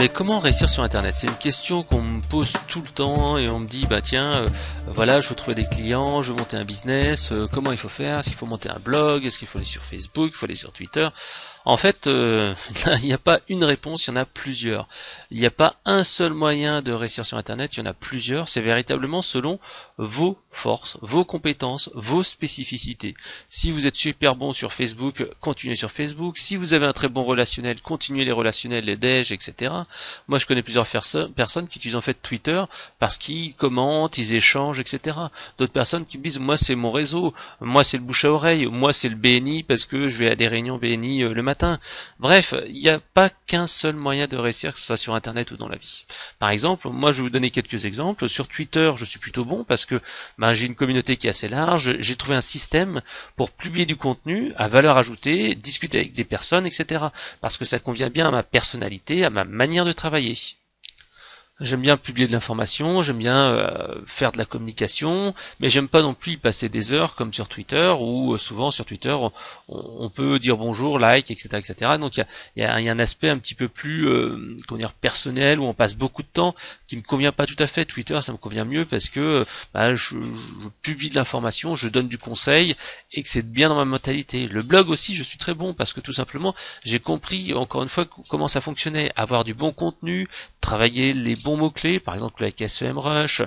Mais comment réussir sur Internet? C'est une question qu'on me pose tout le temps et on me dit, bah tiens, voilà, je veux trouver des clients, je veux monter un business, comment il faut faire? Est-ce qu'il faut monter un blog? Est-ce qu'il faut aller sur Facebook? Il faut aller sur Twitter? En fait, il n'y a pas une réponse, il y en a plusieurs. Il n'y a pas un seul moyen de réussir sur Internet, il y en a plusieurs. C'est véritablement selon vos forces, vos compétences, vos spécificités. Si vous êtes super bon sur Facebook, continuez sur Facebook. Si vous avez un très bon relationnel, continuez les relationnels, les DEJ, etc. Moi, je connais plusieurs personnes qui utilisent en fait Twitter parce qu'ils commentent, ils échangent, etc. D'autres personnes qui me disent, moi, c'est mon réseau, moi, c'est le bouche à oreille, moi, c'est le BNI parce que je vais à des réunions BNI le matin. Bref, il n'y a pas qu'un seul moyen de réussir, que ce soit sur Internet ou dans la vie. Par exemple, moi je vais vous donner quelques exemples. Sur Twitter, je suis plutôt bon parce que j'ai une communauté qui est assez large. J'ai trouvé un système pour publier du contenu à valeur ajoutée, discuter avec des personnes, etc. Parce que ça convient bien à ma personnalité, à ma manière de travailler. J'aime bien publier de l'information, j'aime bien faire de la communication, mais j'aime pas non plus y passer des heures comme sur Twitter, où souvent sur Twitter on peut dire bonjour, like, etc., etc. Donc il y a un aspect un petit peu plus comment dire, personnel, où on passe beaucoup de temps, qui me convient pas tout à fait. Twitter, ça me convient mieux parce que je publie de l'information, je donne du conseil, et que c'est bien dans ma mentalité. Le blog aussi, je suis très bon parce que tout simplement j'ai compris encore une fois comment ça fonctionnait, avoir du bon contenu, travailler les bons mots-clés, par exemple avec SEMrush,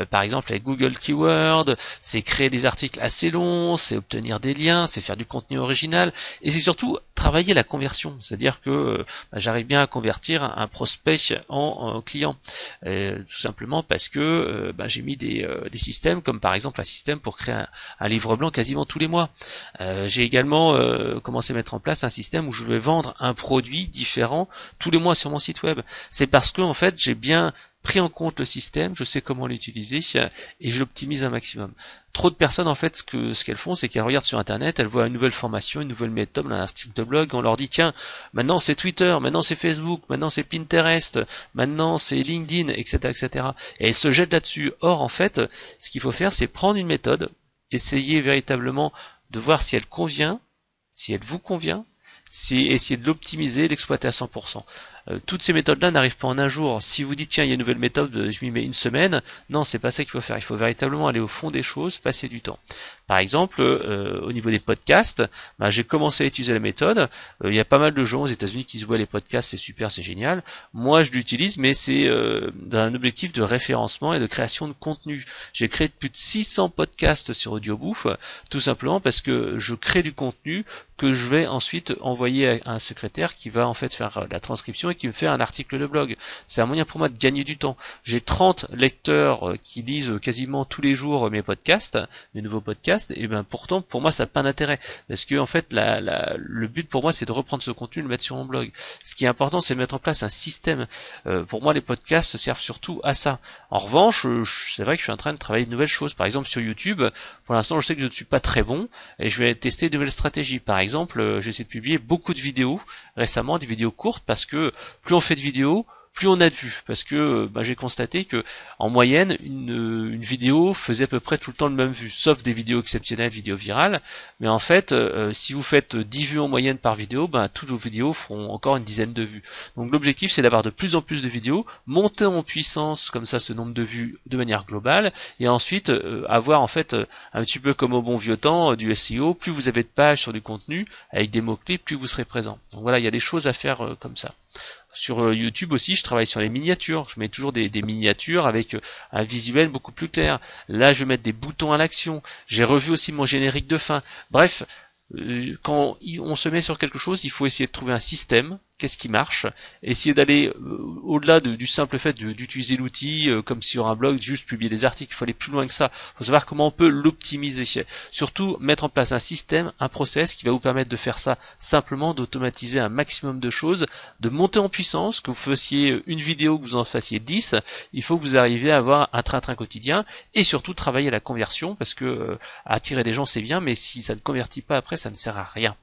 par exemple avec Google Keyword, c'est créer des articles assez longs, c'est obtenir des liens, c'est faire du contenu original, et c'est surtout travailler la conversion, c'est-à-dire que j'arrive bien à convertir un prospect en client, tout simplement parce que j'ai mis des systèmes, comme par exemple un système pour créer un livre blanc quasiment tous les mois. J'ai également commencé à mettre en place un système où je vais vendre un produit différent tous les mois sur mon site web. C'est parce que en fait j'ai bien pris en compte le système, je sais comment l'utiliser et j'optimise un maximum. Trop de personnes en fait ce qu'elles font, c'est qu'elles regardent sur internet, elles voient une nouvelle formation, une nouvelle méthode, un article de blog, on leur dit tiens, maintenant c'est Twitter, maintenant c'est Facebook, maintenant c'est Pinterest, maintenant c'est LinkedIn, etc., etc. Et elles se jettent là-dessus. Or en fait, ce qu'il faut faire, c'est prendre une méthode, essayer véritablement de voir si elle convient, si elle vous convient, essayer de l'optimiser, l'exploiter à 100%. Toutes ces méthodes-là n'arrivent pas en un jour. Si vous dites tiens, il y a une nouvelle méthode, je m'y mets une semaine, non, c'est pas ça qu'il faut faire. Il faut véritablement aller au fond des choses, passer du temps. Par exemple, au niveau des podcasts, j'ai commencé à utiliser la méthode. Il y a pas mal de gens aux États-Unis qui se voient les podcasts, c'est super, c'est génial. Moi, je l'utilise, mais c'est dans un objectif de référencement et de création de contenu. J'ai créé plus de 600 podcasts sur Audiobouffe, tout simplement parce que je crée du contenu que je vais ensuite envoyer à un secrétaire qui va en fait faire la transcription et qui me fait un article de blog. C'est un moyen pour moi de gagner du temps. J'ai 30 lecteurs qui lisent quasiment tous les jours mes podcasts, mes nouveaux podcasts, et pourtant pour moi ça n'a pas d'intérêt parce que en fait le but pour moi c'est de reprendre ce contenu et le mettre sur mon blog. Ce qui est important c'est de mettre en place un système. Pour moi les podcasts servent surtout à ça. En revanche, c'est vrai que je suis en train de travailler de nouvelles choses. Par exemple sur YouTube, pour l'instant je sais que je ne suis pas très bon et je vais tester de nouvelles stratégies. Par exemple, j'ai essayé de publier beaucoup de vidéos récemment, des vidéos courtes, parce que plus on fait de vidéos, plus on a de vues, parce que j'ai constaté que en moyenne une vidéo faisait à peu près tout le temps le même vue, sauf des vidéos exceptionnelles, vidéos virales, mais en fait si vous faites 10 vues en moyenne par vidéo, toutes vos vidéos feront encore une dizaine de vues. Donc l'objectif c'est d'avoir de plus en plus de vidéos, monter en puissance comme ça ce nombre de vues de manière globale, et ensuite avoir en fait un petit peu comme au bon vieux temps du SEO, plus vous avez de pages sur du contenu avec des mots-clés, plus vous serez présent. Donc voilà, il y a des choses à faire comme ça. Sur YouTube aussi, je travaille sur les miniatures. Je mets toujours des miniatures avec un visuel beaucoup plus clair. Là, je vais mettre des boutons à l'action. J'ai revu aussi mon générique de fin. Bref, quand on se met sur quelque chose, il faut essayer de trouver un système. Qu'est-ce qui marche? Essayer d'aller au-delà du simple fait d'utiliser l'outil comme sur un blog, juste publier des articles. Il faut aller plus loin que ça. Il faut savoir comment on peut l'optimiser. Surtout, mettre en place un système, un process qui va vous permettre de faire ça simplement, d'automatiser un maximum de choses, de monter en puissance, que vous fassiez une vidéo, que vous en fassiez 10. Il faut que vous arriviez à avoir un train-train quotidien et surtout travailler la conversion parce que attirer des gens c'est bien, mais si ça ne convertit pas après, ça ne sert à rien.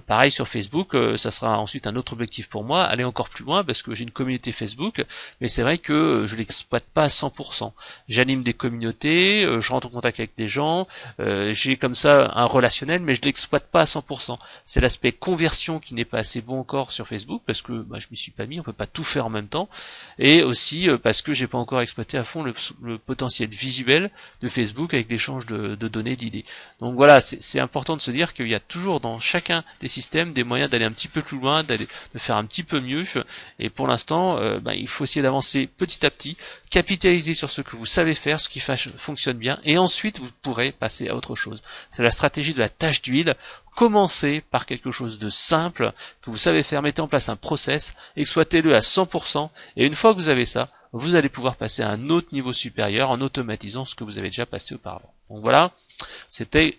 Pareil sur Facebook, ça sera ensuite un autre objectif pour moi, aller encore plus loin parce que j'ai une communauté Facebook, mais c'est vrai que je l'exploite pas à 100%. J'anime des communautés, je rentre en contact avec des gens, j'ai comme ça un relationnel, mais je l'exploite pas à 100%. C'est l'aspect conversion qui n'est pas assez bon encore sur Facebook parce que je m'y suis pas mis, on peut pas tout faire en même temps, et aussi parce que j'ai pas encore exploité à fond le potentiel visuel de Facebook avec l'échange de données, d'idées. Donc voilà, c'est important de se dire qu'il y a toujours dans chacun des systèmes des moyens d'aller un petit peu plus loin, de faire un petit peu mieux, et pour l'instant il faut essayer d'avancer petit à petit, capitaliser sur ce que vous savez faire, ce qui fonctionne bien, et ensuite vous pourrez passer à autre chose. C'est la stratégie de la tâche d'huile. Commencez par quelque chose de simple que vous savez faire, mettez en place un process, exploitez-le à 100%, et une fois que vous avez ça, vous allez pouvoir passer à un autre niveau supérieur en automatisant ce que vous avez déjà passé auparavant. Donc voilà, c'était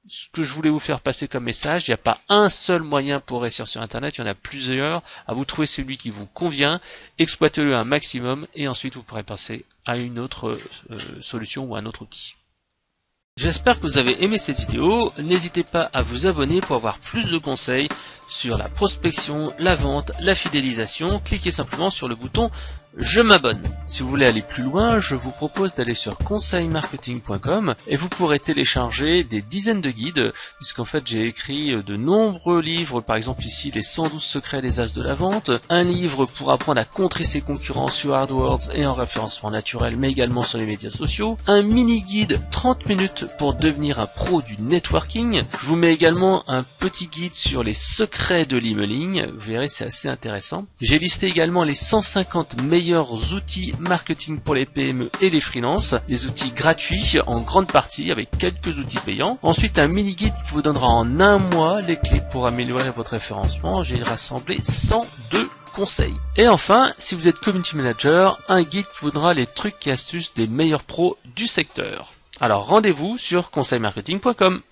ce que je voulais vous faire passer comme message. Il n'y a pas un seul moyen pour réussir sur Internet, il y en a plusieurs. À vous de trouver celui qui vous convient, exploitez-le un maximum, et ensuite vous pourrez passer à une autre solution ou à un autre outil. J'espère que vous avez aimé cette vidéo. N'hésitez pas à vous abonner pour avoir plus de conseils sur la prospection, la vente, la fidélisation. Cliquez simplement sur le bouton je m'abonne. Si vous voulez aller plus loin, je vous propose d'aller sur conseilmarketing.com et vous pourrez télécharger des dizaines de guides, puisqu'en fait j'ai écrit de nombreux livres, par exemple ici les 112 secrets des as de la vente, un livre pour apprendre à contrer ses concurrents sur AdWords et en référencement naturel, mais également sur les médias sociaux, un mini guide 30 minutes pour devenir un pro du networking. Je vous mets également un petit guide sur les secrets de l'emailing, vous verrez c'est assez intéressant. J'ai listé également les 150 meilleurs outils marketing pour les PME et les freelances, des outils gratuits en grande partie avec quelques outils payants. Ensuite un mini guide qui vous donnera en un mois les clés pour améliorer votre référencement. J'ai rassemblé 102 conseils. Et enfin, si vous êtes community manager, un guide qui vous donnera les trucs et astuces des meilleurs pros du secteur. Alors rendez-vous sur conseilmarketing.com.